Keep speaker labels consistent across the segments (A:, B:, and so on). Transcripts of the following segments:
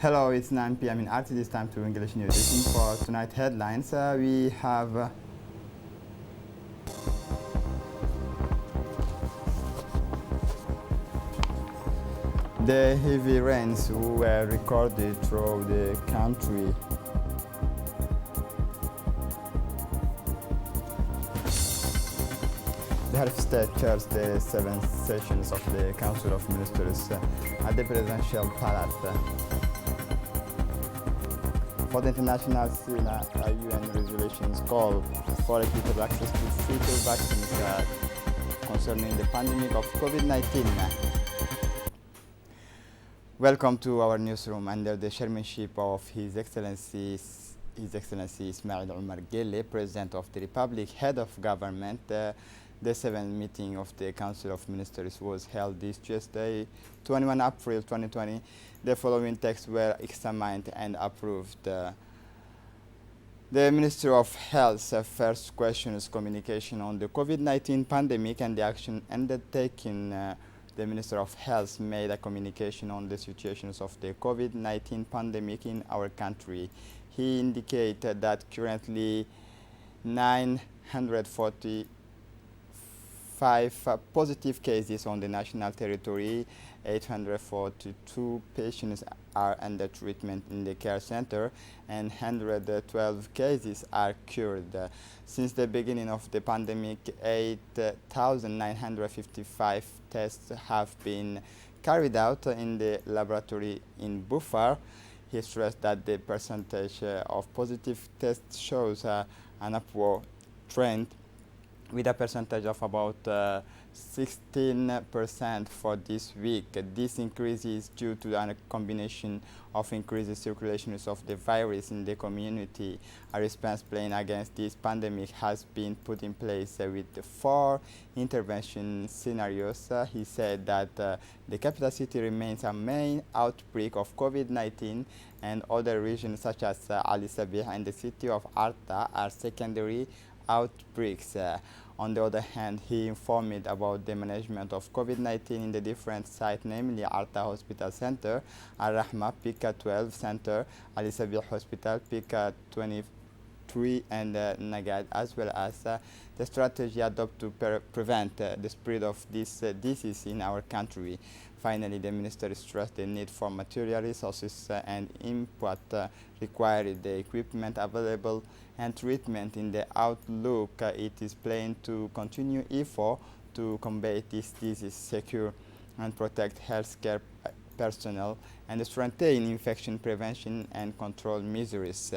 A: Hello, it's 9 p.m. in RTD. It's time to English News edition. For tonight headlines, we have the heavy rains were recorded throughout the country. The head of state chairs the 7 sessions of the Council of Ministers at the Presidential Palace. For the international scene, UN resolutions call for equitable access to future vaccines concerning the pandemic of COVID-19. Welcome to our newsroom under the chairmanship of His Excellency Ismail Omar Guelleh, President of the Republic, Head of Government. The 7th meeting of the Council of Ministers was held this Tuesday, 21 April 2020. The following texts were examined and approved. The Minister of Health's first question is communication on the COVID-19 pandemic and the action undertaken. The Minister of Health made a communication on the situations of the COVID-19 pandemic in our country. He indicated that currently 945 positive cases on the national territory, 842 patients are under treatment in the care center, and 112 cases are cured. Since the beginning of the pandemic, 8,955 tests have been carried out in the laboratory in Bufar. He stressed that the percentage of positive tests shows an upward trend, with a percentage of about 16% for this week. This increase is due to a combination of increased circulations of the virus in the community. A response plan against this pandemic has been put in place with 4 intervention scenarios. He said that the capital city remains a main outbreak of COVID-19, and other regions such as Ali Sabih and the city of Arta are secondary outbreaks. On the other hand, he informed about the management of COVID-19 in the different sites, namely Arta Hospital Center, Al-Rahma Pika 12 Center, Ali Sabih Hospital Pika 23, and Nagad, as well as the strategy adopted to prevent the spread of this disease in our country. Finally, the minister stressed the need for material resources and input required, the equipment available and treatment. In the outlook, it is planned to continue effort to combat this disease, secure and protect healthcare personnel, and strengthen infection prevention and control measures.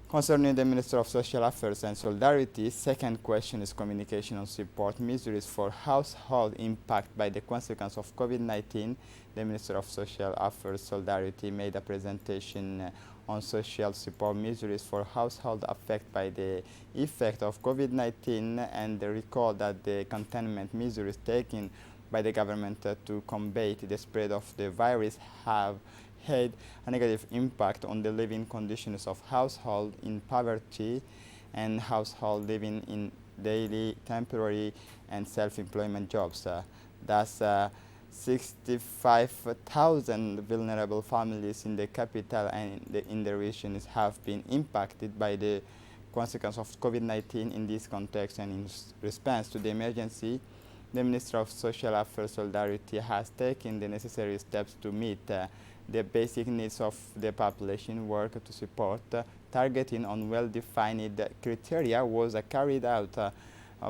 A: Concerning the Minister of Social Affairs and Solidarity, second question is communication on support measures for household impact by the consequence of COVID-19. The Minister of Social Affairs and Solidarity made a presentation on social support measures for households affected by the effect of COVID-19 and recalled that the containment measures taken by the government to combat the spread of the virus have had a negative impact on the living conditions of households in poverty and households living in daily, temporary and self-employment jobs. Thus, 65,000 vulnerable families in the capital and in the regions have been impacted by the consequence of COVID-19. In this context and in response to the emergency, the Minister of Social Affairs and Solidarity has taken the necessary steps to meet the basic needs of the population. Work to support targeting on well-defined criteria was carried out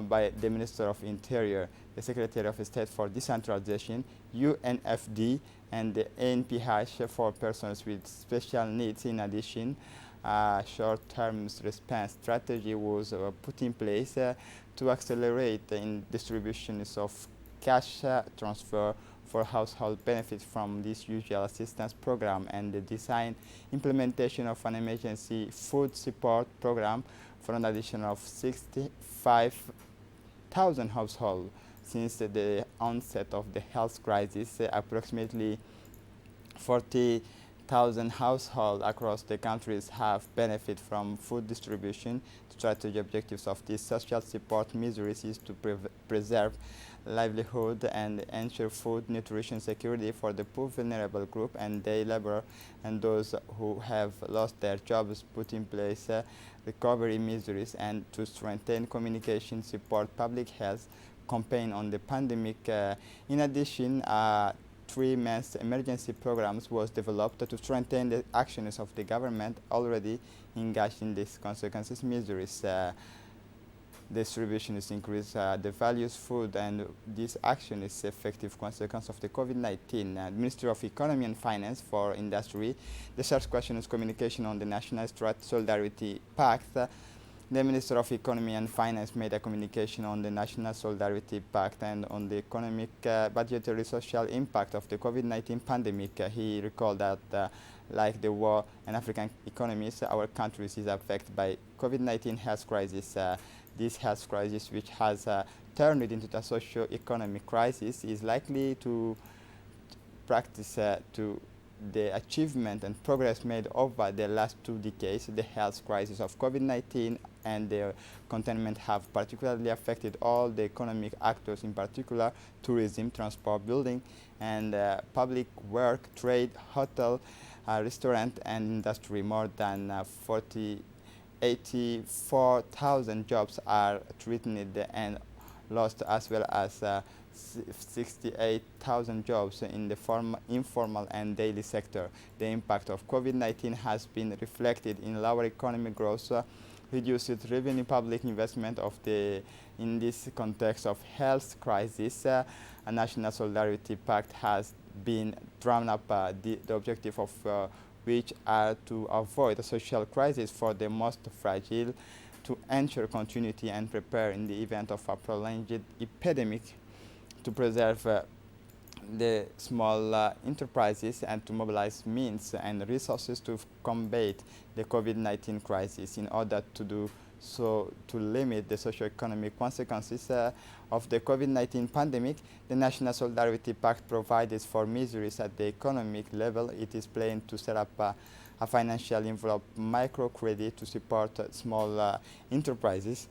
A: by the Minister of Interior, the Secretary of State for Decentralization, UNFD, and the ANPH for persons with special needs. In addition, a short-term response strategy was put in place to accelerate the distributions of cash transfer for household benefits from this usual assistance program, and the design implementation of an emergency food support program for an additional of 65,000 households. Since the onset of the health crisis, approximately 40,000 households across the countries have benefited from food distribution. The strategic objectives of these social support measures is to preserve livelihood and ensure food nutrition security for the poor vulnerable group and day labor and those who have lost their jobs, put in place recovery measures and to strengthen communication, support public health campaign on the pandemic. In addition, 3 month emergency programs was developed to strengthen the actions of the government already engaged in these consequences measures. Distribution is increase the values food and this action is effective consequence of the COVID-19. Ministry of Economy and Finance for Industry. The third question is communication on the National Solidarity Pact. The Minister of Economy and Finance made a communication on the National Solidarity Pact and on the economic, budgetary, social impact of the COVID-19 pandemic. He recalled that like the war and African economies, our countries is affected by COVID-19 health crisis. This health crisis, which has turned it into a socio-economic crisis, is likely to practice to the achievement and progress made over the last 2 decades. The health crisis of COVID-19 and the containment have particularly affected all the economic actors, in particular tourism, transport, building, and public work, trade, hotel, restaurant, and industry. More than 84,000 jobs are threatened and lost, as well as 68,000 jobs in the informal and daily sector. The impact of COVID-19 has been reflected in lower economic growth, reduced revenue, public investment in this context of health crisis. A National Solidarity Pact has been drawn up, the objective of which are to avoid a social crisis for the most fragile, to ensure continuity and prepare in the event of a prolonged epidemic, to preserve the small enterprises and to mobilize means and resources to combat the COVID-19 crisis in order to do so to limit the socio-economic consequences of the COVID-19 pandemic. The National Solidarity Pact provides for measures at the economic level. It is planned to set up a financial envelope microcredit to support small enterprises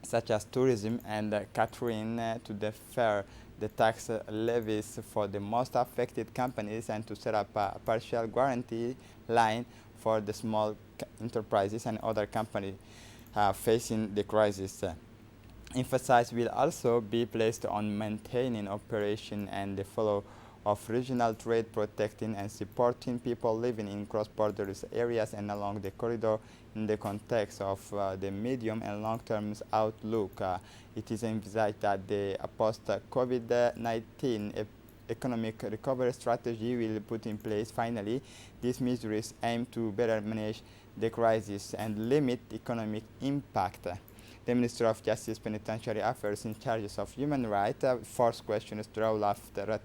A: such as tourism and catering, to defer the tax levies for the most affected companies and to set up a partial guarantee line for the small enterprises and other companies facing the crisis. Emphasis will also be placed on maintaining operation and the flow of regional trade, protecting and supporting people living in cross-border areas and along the corridor in the context of the medium and long-term outlook. It is envisaged that the post-COVID-19 economic recovery strategy will be put in place. Finally, these measures aim to better manage the crisis and limit economic impact. The Minister of Justice, Penitentiary Affairs in charge of human rights. First question is to roll after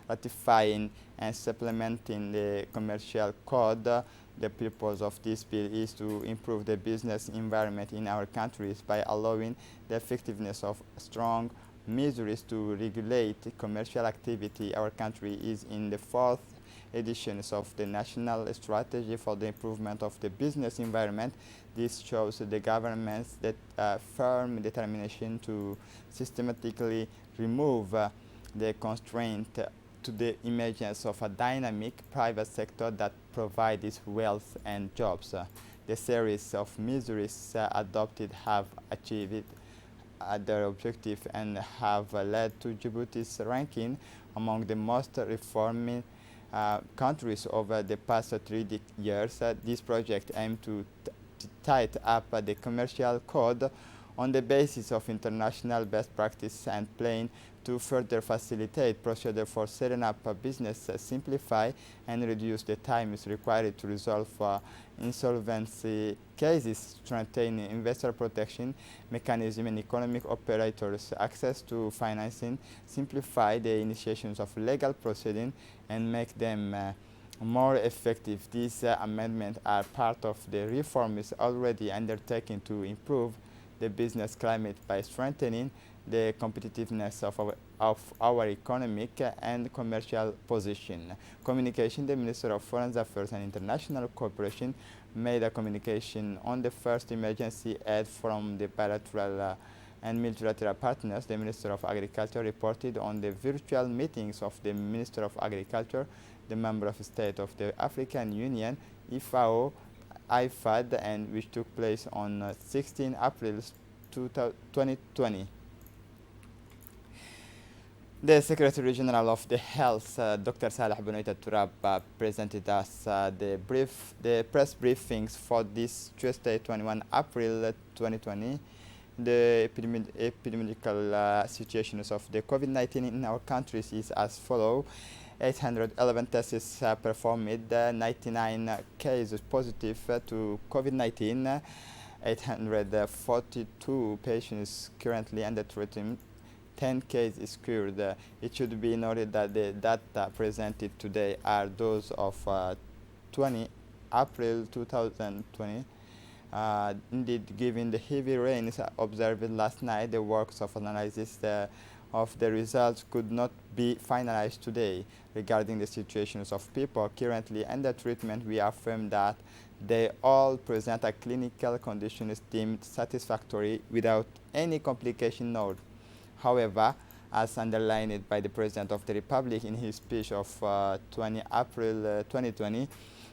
A: ratifying and supplementing the commercial code. The purpose of this bill is to improve the business environment in our countries by allowing the effectiveness of strong measures to regulate commercial activity. Our country is in the 4th editions of the National Strategy for the Improvement of the Business Environment. This shows the government's firm determination to systematically remove the constraint to the emergence of a dynamic private sector that provides wealth and jobs. The series of measures adopted have achieved their objective and have led to Djibouti's ranking among the most reforming countries over the past 3 years. This project aims to tighten up the commercial code on the basis of international best practice and plan to further facilitate procedure for setting up a business, simplify and reduce the time required to resolve insolvency cases, strengthen investor protection mechanism and economic operators' access to financing, simplify the initiations of legal proceedings and make them more effective. These amendments are part of the reforms already undertaken to improve the business climate by strengthening the competitiveness of our economic and commercial position. Communication. The Minister of Foreign Affairs and International Cooperation made a communication on the first emergency aid from the bilateral and multilateral partners, the Minister of Agriculture reported on the virtual meetings of the Minister of Agriculture, the Member of State of the African Union, FAO, IFAD, and which took place on 16 April 2020. The Secretary General of the Health, Dr. Saleh Benoit Turab, presented us the press briefings for this Tuesday, 21 April 2020. The epidemiological situations of the COVID-19 in our countries is as follows. 811 tests performed, 99 cases positive to COVID-19, 842 patients currently under treatment, 10 cases cured. It should be noted that the data presented today are those of 20 April 2020. Indeed, given the heavy rains observed last night, the works of analysis of the results could not be finalized today. Regarding the situations of people currently under treatment, we affirm that they all present a clinical condition deemed satisfactory without any complication noted. However, as underlined by the President of the Republic in his speech of 20 April 2020,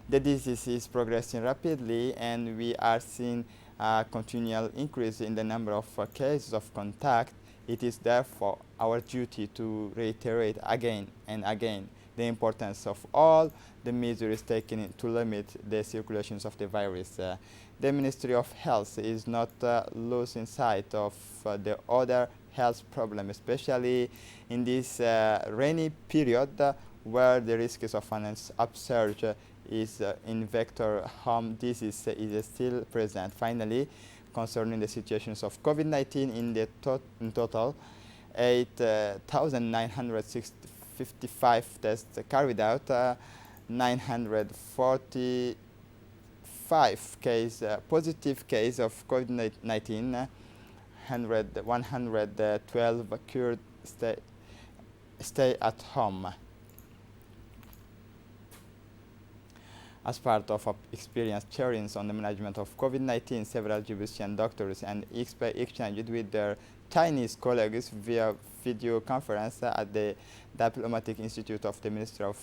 A: the disease is progressing rapidly and we are seeing a continual increase in the number of cases of contact. It is therefore our duty to reiterate again and again the importance of all the measures taken to limit the circulations of the virus. The Ministry of Health is not losing sight of the other health problem, especially in this rainy period where the risks of an upsurge is in vector-home disease is still present. Finally, concerning the situations of COVID-19 in total, 8,955 tests carried out, 945 positive case of COVID-19, 112 cured stay at home. As part of experience sharing on the management of COVID-19, several Djiboutian doctors and experts exchanged with their Chinese colleagues via video conference at the Diplomatic Institute of the Ministry of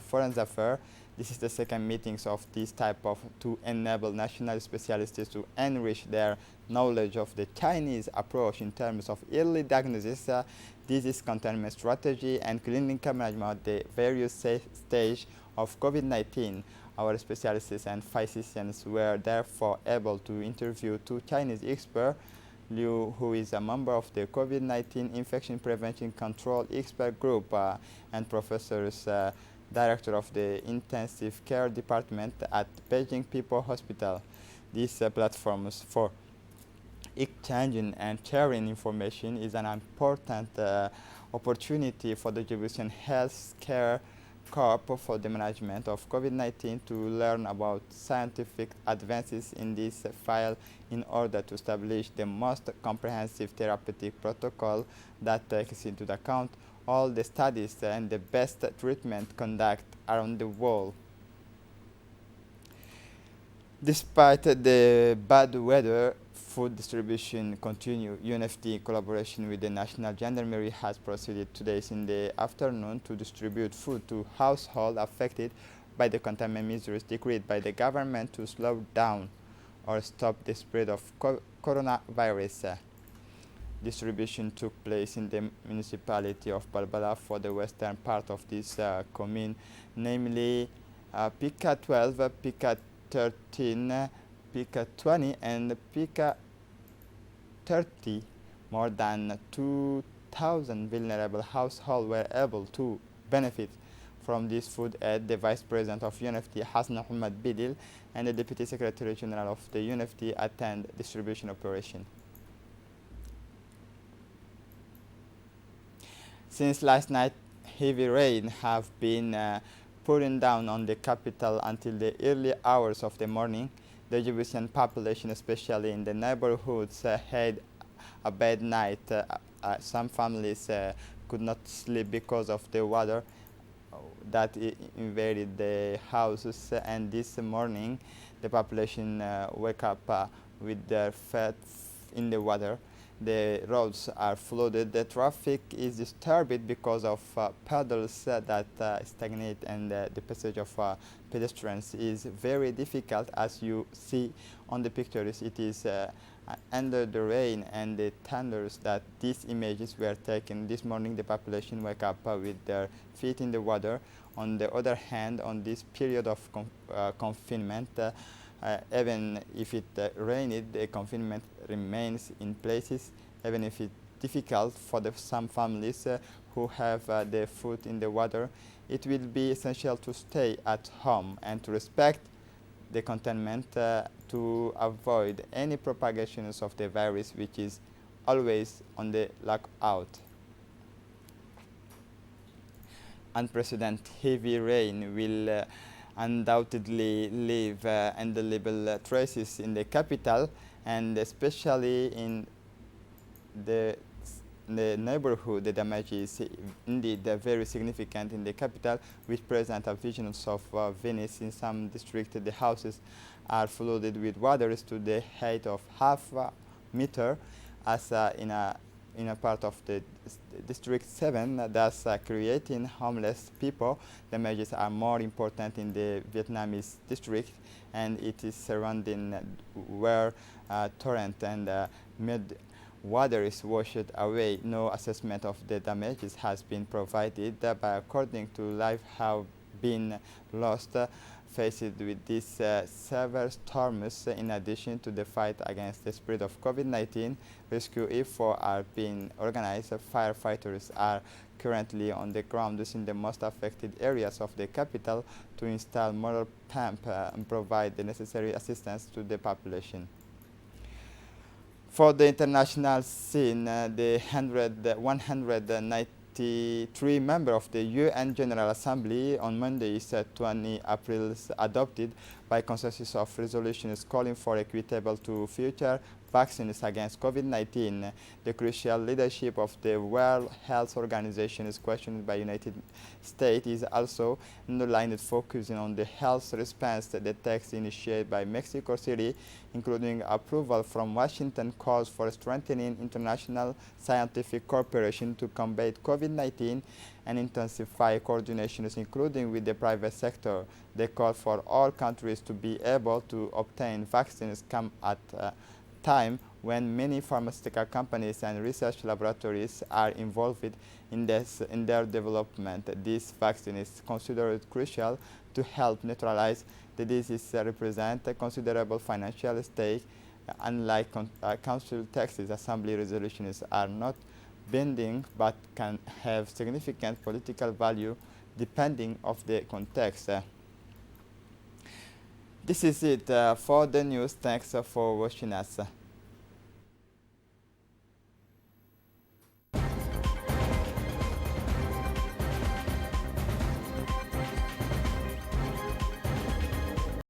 A: Foreign Affairs. This is the second meetings of this type to enable national specialists to enrich their knowledge of the Chinese approach in terms of early diagnosis, disease containment strategy, and clinical management at the various stages of COVID-19. Our specialists and physicians were therefore able to interview two Chinese experts, Liu, who is a member of the COVID-19 Infection Prevention Control Expert Group, and Professors, Director of the Intensive Care Department at Beijing People Hospital. These platforms for exchanging and sharing information is an important opportunity for the Djiboutian health care Corp for the management of COVID-19 to learn about scientific advances in this field in order to establish the most comprehensive therapeutic protocol that takes into account all the studies and the best treatment conduct around the world. Despite the bad weather, food distribution continue. UNFD, in collaboration with the National Gendarmerie, has proceeded today in the afternoon to distribute food to households affected by the containment measures decreed by the government to slow down or stop the spread of coronavirus. Distribution took place in the municipality of Balbala for the western part of this commune, namely Pika 12, Pika 13, Pika 20 and Pika 30. More than 2,000 vulnerable households were able to benefit from this food aid. The Vice President of UNFD, Hassan Ahmed Bidil, and the Deputy Secretary General of the UNFD attend distribution operation. Since last night, heavy rain have been pouring down on the capital until the early hours of the morning. The Djiboutian population, especially in the neighborhoods, had a bad night. Some families could not sleep because of the water that invaded the houses, and this morning the population wake up with their feet in the water. the roads are flooded. The traffic is disturbed because of puddles that stagnate, and the passage of pedestrians is very difficult. As you see on the pictures, it is under the rain and the thunders that these images were taken. This morning the population wake up with their feet in the water. On the other hand, on this period of confinement, even if it rained, the confinement remains in places, even if it's difficult for some families who have their foot in the water. It will be essential to stay at home and to respect the containment to avoid any propagations of the virus, which is always on the lookout. Unprecedented heavy rain will undoubtedly leave indelible traces in the capital, and especially in the neighborhood. The damage is indeed very significant in the capital, which present a vision of Venice. In some districts, the houses are flooded with waters to the height of half a meter, as in a part of the district 7, thus creating homeless people. The damages are more important in the Vietnamese district, and it is surrounding where torrent and mud water is washed away. No assessment of the damages has been provided, but according to life have been lost faced with these severe storms. In addition to the fight against the spread of COVID-19, rescue efforts are being organized. Firefighters are currently on the ground in the most affected areas of the capital to install motor pump and provide the necessary assistance to the population. For the international scene, the 193 members of the UN General Assembly on Monday, 20 April, adopted by consensus of resolutions calling for equitable to future vaccines against COVID-19. The crucial leadership of the World Health Organization is questioned by United States is also underlined, focusing on the health response. The text initiated by Mexico City, including approval from Washington, calls for strengthening international scientific cooperation to combat COVID-19 and intensify coordinations, including with the private sector. They call for all countries to be able to obtain vaccines come at time when many pharmaceutical companies and research laboratories are involved in their development. This vaccine is considered crucial to help neutralize the disease, represent a considerable financial stake. Unlike Council texts, Assembly resolutions are not binding but can have significant political value depending on the context. This is it for the news. Thanks for watching us.